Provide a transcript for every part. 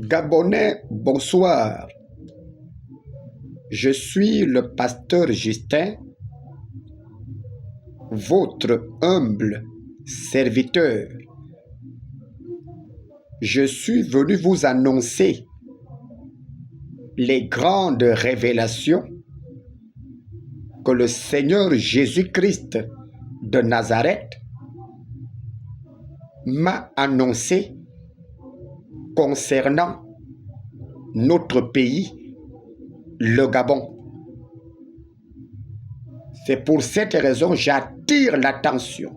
Gabonais, bonsoir. Je suis le pasteur Justin, votre humble serviteur. Je suis venu vous annoncer les grandes révélations que le Seigneur Jésus-Christ de Nazareth m'a annoncé concernant notre pays, le Gabon. C'est pour cette raison que j'attire l'attention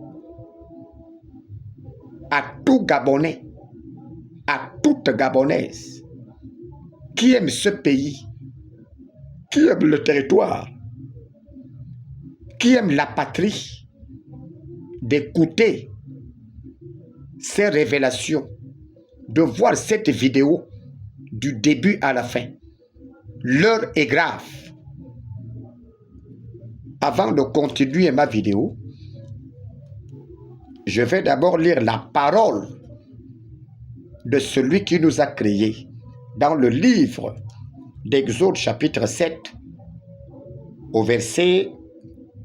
à tout Gabonais, à toute Gabonaise qui aime ce pays, qui aime le territoire, qui aime la patrie, d'écouter ces révélations, de voir cette vidéo du début à la fin. L'heure est grave. Avant de continuer ma vidéo, je vais d'abord lire la parole de celui qui nous a créés. Dans le livre d'Exode chapitre 7,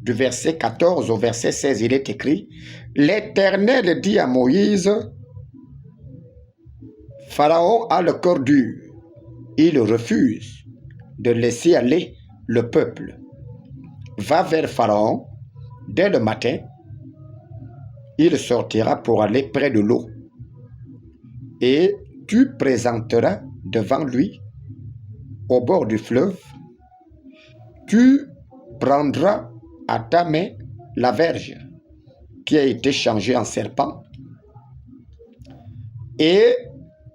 du verset 14 au verset 16, il est écrit: L'Éternel dit à Moïse, Pharaon a le cœur dur, il refuse de laisser aller le peuple. Va vers Pharaon dès le matin, il sortira pour aller près de l'eau, et tu présenteras devant lui, au bord du fleuve, tu prendras à ta main la verge qui a été changée en serpent, et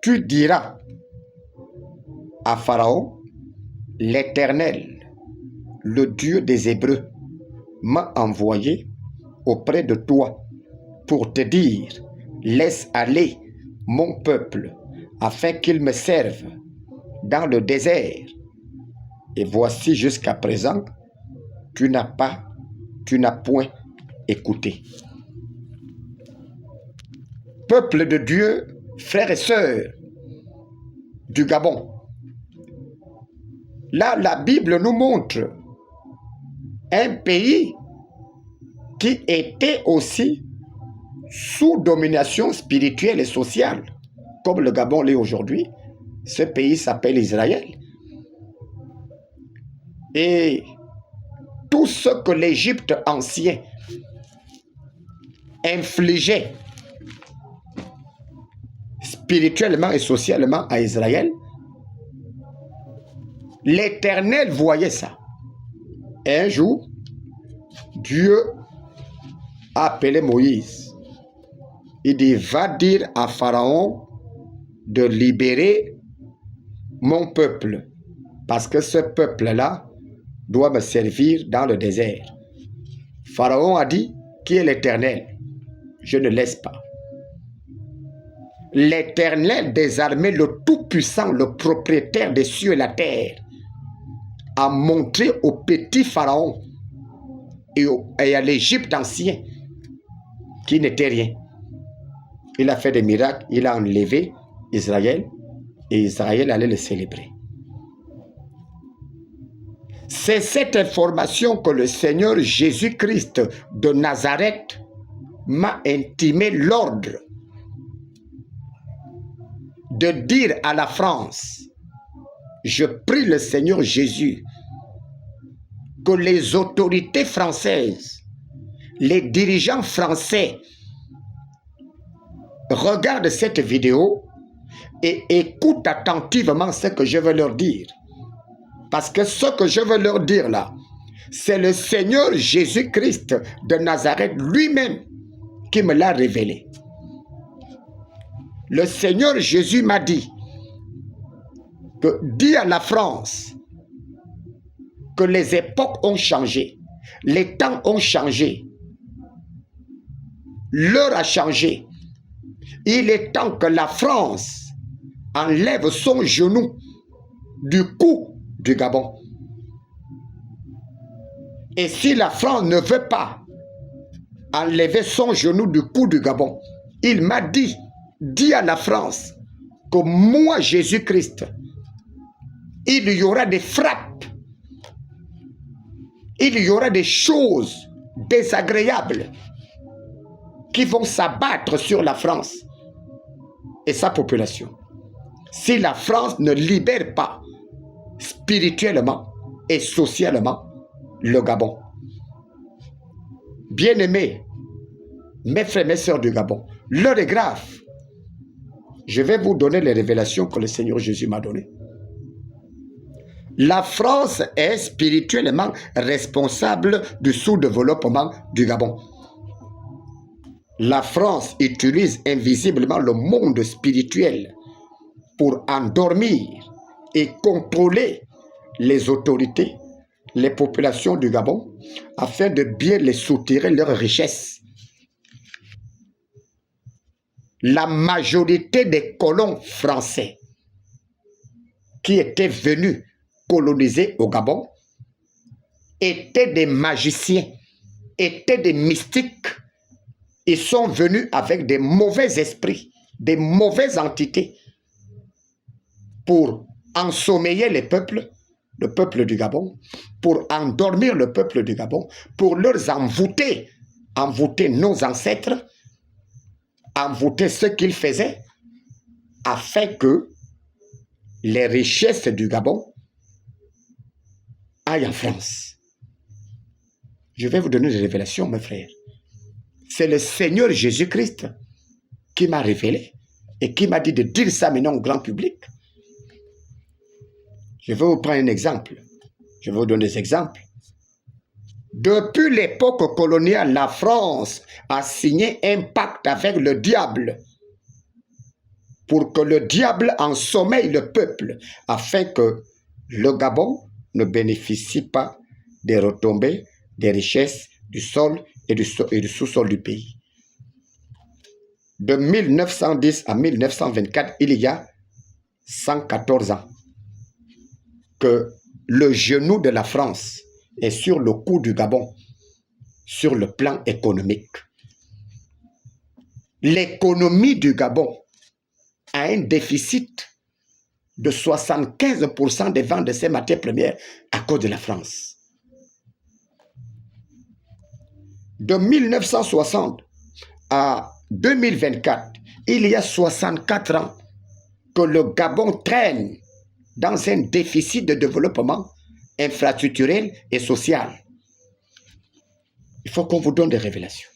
tu diras à Pharaon, l'Éternel, le Dieu des Hébreux, m'a envoyé auprès de toi pour te dire, laisse aller mon peuple afin qu'il me serve dans le désert. Et voici jusqu'à présent, tu n'as point écouté. Peuple de Dieu, frères et sœurs du Gabon, là, la Bible nous montre un pays qui était aussi sous domination spirituelle et sociale, comme le Gabon l'est aujourd'hui. Ce pays s'appelle Israël. Et tout ce que l'Égypte ancien infligeait spirituellement et socialement à Israël, l'Éternel voyait ça. Un jour, Dieu a appelé Moïse. Il dit, va dire à Pharaon de libérer mon peuple, parce que ce peuple-là doit me servir dans le désert. Pharaon a dit, qui est l'Éternel? Je ne laisse pas. L'Éternel des armées, le Tout-Puissant, le propriétaire des cieux et la terre, a montré au petit Pharaon et à l'Égypte ancien qui n'était rien. Il a fait des miracles, il a enlevé Israël et Israël allait le célébrer. C'est cette information que le Seigneur Jésus-Christ de Nazareth m'a intimé l'ordre de dire à la France, je prie le Seigneur Jésus que les autorités françaises, les dirigeants français regardent cette vidéo et écoutent attentivement ce que je veux leur dire. Parce que ce que je veux leur dire là, c'est le Seigneur Jésus-Christ de Nazareth lui-même qui me l'a révélé. Le Seigneur Jésus m'a dit que dis à la France que les époques ont changé, les temps ont changé, l'heure a changé. Il est temps que la France enlève son genou du cou du Gabon. Et si la France ne veut pas enlever son genou du cou du Gabon, il m'a dit, dis à la France que moi, Jésus-Christ, il y aura des frappes, il y aura des choses désagréables qui vont s'abattre sur la France et sa population. Si la France ne libère pas spirituellement et socialement le Gabon. Bien-aimés, mes frères et mes sœurs du Gabon, l'heure est grave. Je vais vous donner les révélations que le Seigneur Jésus m'a données. La France est spirituellement responsable du sous-développement du Gabon. La France utilise invisiblement le monde spirituel pour endormir et contrôler les autorités, les populations du Gabon, afin de bien les soutirer leurs richesses. La majorité des colons français qui étaient venus coloniser au Gabon étaient des magiciens, étaient des mystiques. Ils sont venus avec des mauvais esprits, des mauvaises entités pour ensommeiller le peuple du Gabon, pour endormir le peuple du Gabon, pour leur envoûter nos ancêtres, envoûter ce qu'ils faisaient, afin que les richesses du Gabon aillent en France. Je vais vous donner des révélations, mes frères. C'est le Seigneur Jésus-Christ qui m'a révélé et qui m'a dit de dire ça maintenant au grand public. Je vais vous prendre un exemple. Je vais vous donner des exemples. Depuis l'époque coloniale, la France a signé un pacte avec le diable pour que le diable ensommeille le peuple afin que le Gabon ne bénéficie pas des retombées, des richesses du sol et du sous-sol du pays. De 1910 à 1924, il y a 114 ans que le genou de la France est sur le cou du Gabon, sur le plan économique. L'économie du Gabon a un déficit de 75% des ventes de ses matières premières à cause de la France. De 1960 à 2024, il y a 64 ans que le Gabon traîne dans un déficit de développement infrastructurel et social. Il faut qu'on vous donne des révélations.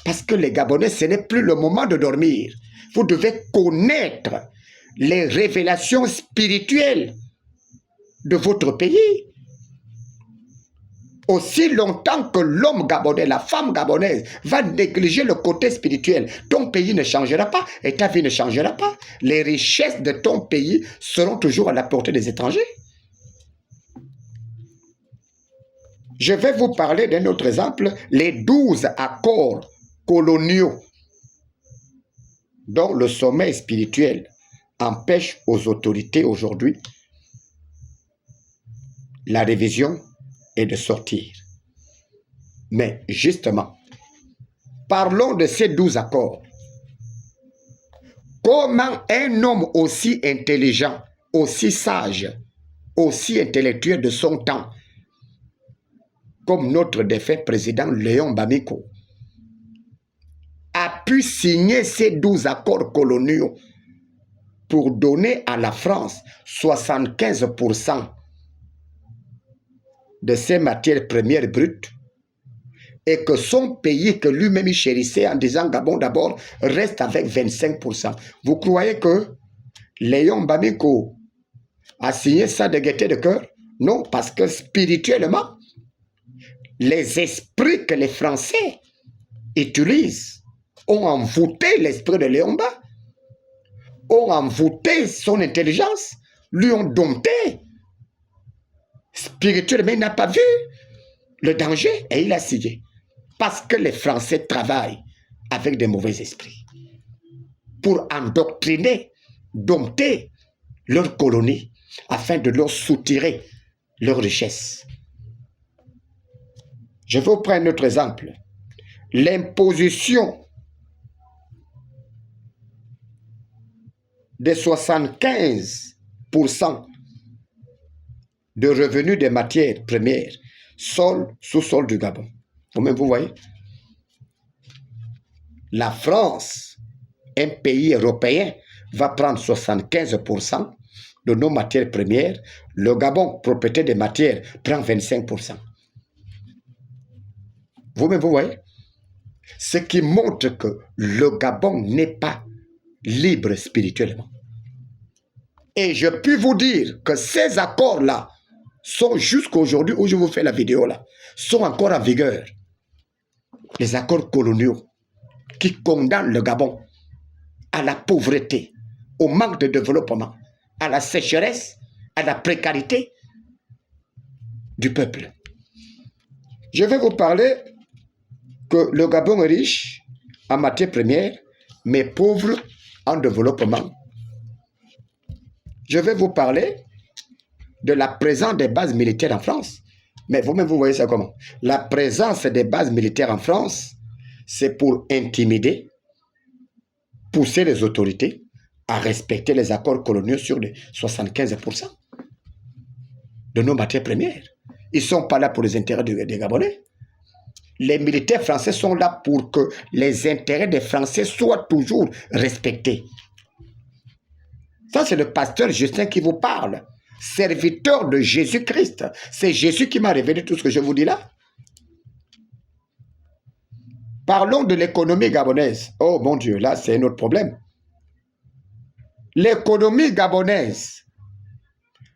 Parce que les Gabonais, ce n'est plus le moment de dormir. Vous devez connaître les révélations spirituelles de votre pays. Aussi longtemps que l'homme gabonais, la femme gabonaise va négliger le côté spirituel, ton pays ne changera pas et ta vie ne changera pas. Les richesses de ton pays seront toujours à la portée des étrangers. Je vais vous parler d'un autre exemple, les 12 accords coloniaux dont le sommeil spirituel empêche aux autorités aujourd'hui la révision et de sortir. Mais justement, parlons de ces 12 accords. Comment un homme aussi intelligent, aussi sage, aussi intellectuel de son temps, comme notre défunt président Léon Bamiko, a pu signer ces 12 accords coloniaux pour donner à la France 75% de ses matières premières brutes et que son pays que lui-même chérissait en disant Gabon d'abord reste avec 25%. Vous croyez que Léon Bamiko a signé ça de gaieté de cœur? Non, parce que spirituellement, les esprits que les Français utilisent ont envoûté l'esprit de Léon Bamiko, ont envoûté son intelligence, lui ont dompté. Spirituellement, il n'a pas vu le danger et il a signé. Parce que les Français travaillent avec des mauvais esprits pour endoctriner, dompter leur colonie afin de leur soutirer leurs richesses. Je vais vous prendre un autre exemple. L'imposition des 75% de revenus des matières premières sous-sol du Gabon. Vous-même, vous voyez? La France, un pays européen, va prendre 75% de nos matières premières. Le Gabon, propriétaire des matières, prend 25%. Vous-même, vous voyez? Ce qui montre que le Gabon n'est pas libre spirituellement. Et je puis vous dire que ces accords-là sont jusqu'aujourd'hui où je vous fais la vidéo là, sont encore en vigueur. Les accords coloniaux qui condamnent le Gabon à la pauvreté, au manque de développement, à la sécheresse, à la précarité du peuple. Je vais vous parler que le Gabon est riche en matières premières, mais pauvre en développement. Je vais vous parler de la présence des bases militaires en France. Mais vous-même, vous voyez ça comment? La présence des bases militaires en France, c'est pour intimider, pousser les autorités à respecter les accords coloniaux sur les 75% de nos matières premières. Ils ne sont pas là pour les intérêts des Gabonais. Les militaires français sont là pour que les intérêts des Français soient toujours respectés. Ça, c'est le pasteur Justin qui vous parle. Serviteur de Jésus-Christ. C'est Jésus qui m'a révélé tout ce que je vous dis là. Parlons de l'économie gabonaise. Oh mon Dieu, là, c'est un autre problème. L'économie gabonaise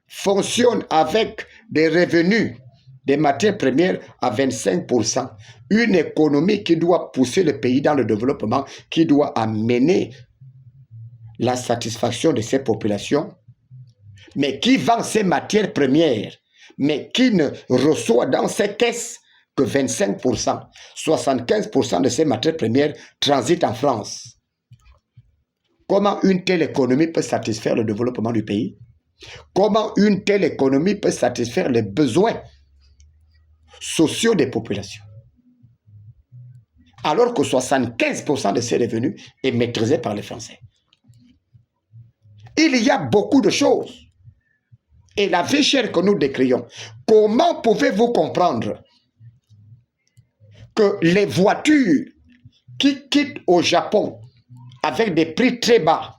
fonctionne avec des revenus des matières premières à 25%. Une économie qui doit pousser le pays dans le développement, qui doit amener la satisfaction de ses populations, mais qui vend ses matières premières, mais qui ne reçoit dans ses caisses que 25%. 75% de ces matières premières transitent en France. Comment une telle économie peut satisfaire le développement du pays? Comment une telle économie peut satisfaire les besoins sociaux des populations? Alors que 75% de ces revenus est maîtrisé par les Français. Il y a beaucoup de choses. Et la vie chère que nous décrions, comment pouvez-vous comprendre que les voitures qui quittent au Japon avec des prix très bas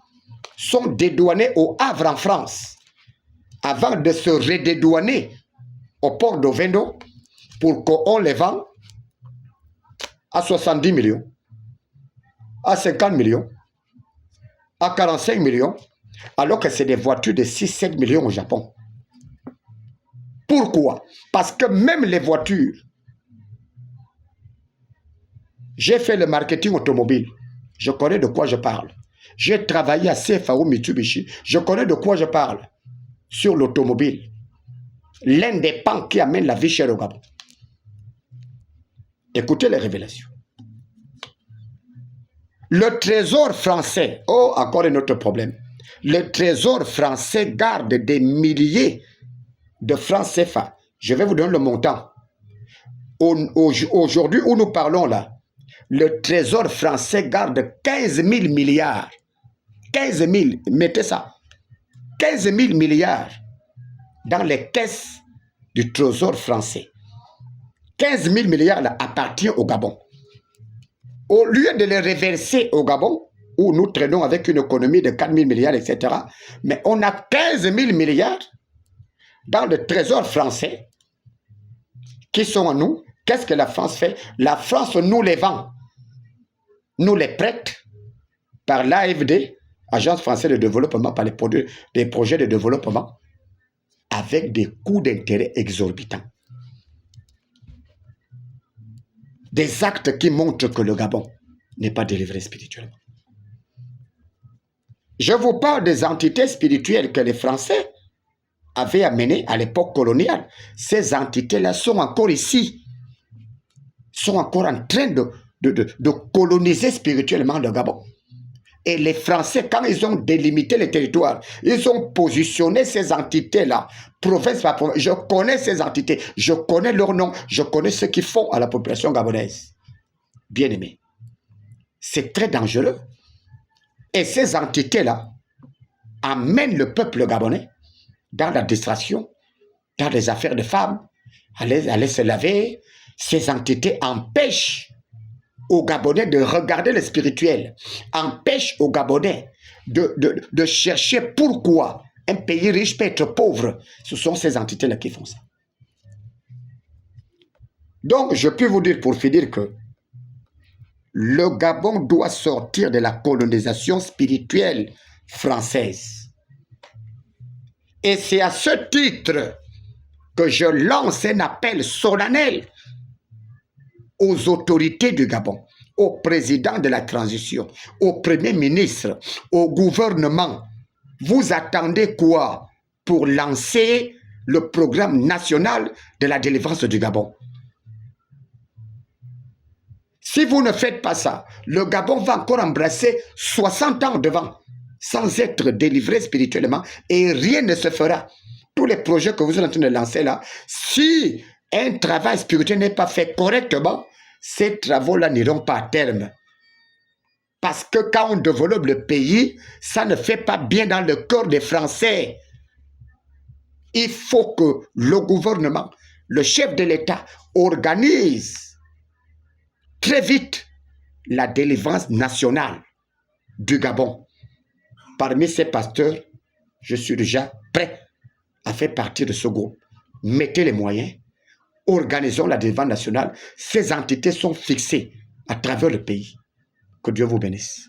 sont dédouanées au Havre en France avant de se redédouaner au port d'Ovendo pour qu'on les vende à 70 millions, à 50 millions, à 45 millions, alors que c'est des voitures de 6-7 millions au Japon. Pourquoi? Parce que même les voitures, j'ai fait le marketing automobile, je connais de quoi je parle. J'ai travaillé à CFAO Mitsubishi, je connais de quoi je parle sur l'automobile. L'un des pans qui amène la vie chère au Gabon. Écoutez les révélations. Le trésor français, oh, encore un autre problème. Le trésor français garde des milliers de francs CFA. Je vais vous donner le montant. Aujourd'hui où nous parlons là, le trésor français garde 15 000 milliards. 15 000, mettez ça. 15 000 milliards dans les caisses du trésor français. 15 000 milliards là, appartiennent au Gabon. Au lieu de les reverser au Gabon, où nous traînons avec une économie de 4 000 milliards, etc., mais on a 15 000 milliards dans le trésor français qui sont à nous. Qu'est-ce que la France fait? La France nous les vend, nous les prête par l'AFD, Agence française de développement, par les projets de développement, avec des coûts d'intérêt exorbitants. Des actes qui montrent que le Gabon n'est pas délivré spirituellement. Je vous parle des entités spirituelles que les Français avaient amenées à l'époque coloniale. Ces entités-là sont encore ici, sont encore en train de coloniser spirituellement le Gabon. Et les Français, quand ils ont délimité les territoires, ils ont positionné ces entités-là, province par province. Je connais ces entités, je connais leurs noms, je connais ce qu'ils font à la population gabonaise. Bien aimé, c'est très dangereux. Et ces entités-là amène le peuple gabonais dans la distraction, dans les affaires de femmes, aller se laver. Ces entités empêchent aux Gabonais de regarder le spirituel, empêchent aux Gabonais de chercher pourquoi un pays riche peut être pauvre. Ce sont ces entités-là qui font ça. Donc, je peux vous dire pour finir que le Gabon doit sortir de la colonisation spirituelle française. Et c'est à ce titre que je lance un appel solennel aux autorités du Gabon, au président de la transition, au premier ministre, au gouvernement. Vous attendez quoi pour lancer le programme national de la délivrance du Gabon? Si vous ne faites pas ça, le Gabon va encore embrasser 60 ans devant, sans être délivré spirituellement, et rien ne se fera. Tous les projets que vous êtes en train de lancer là, si un travail spirituel n'est pas fait correctement, ces travaux-là n'iront pas à terme. Parce que quand on développe le pays, ça ne fait pas bien dans le cœur des Français. Il faut que le gouvernement, le chef de l'État, organise très vite la délivrance nationale du Gabon. Parmi ces pasteurs, je suis déjà prêt à faire partie de ce groupe. Mettez les moyens, organisons la délivrance nationale. Ces entités sont fixées à travers le pays. Que Dieu vous bénisse.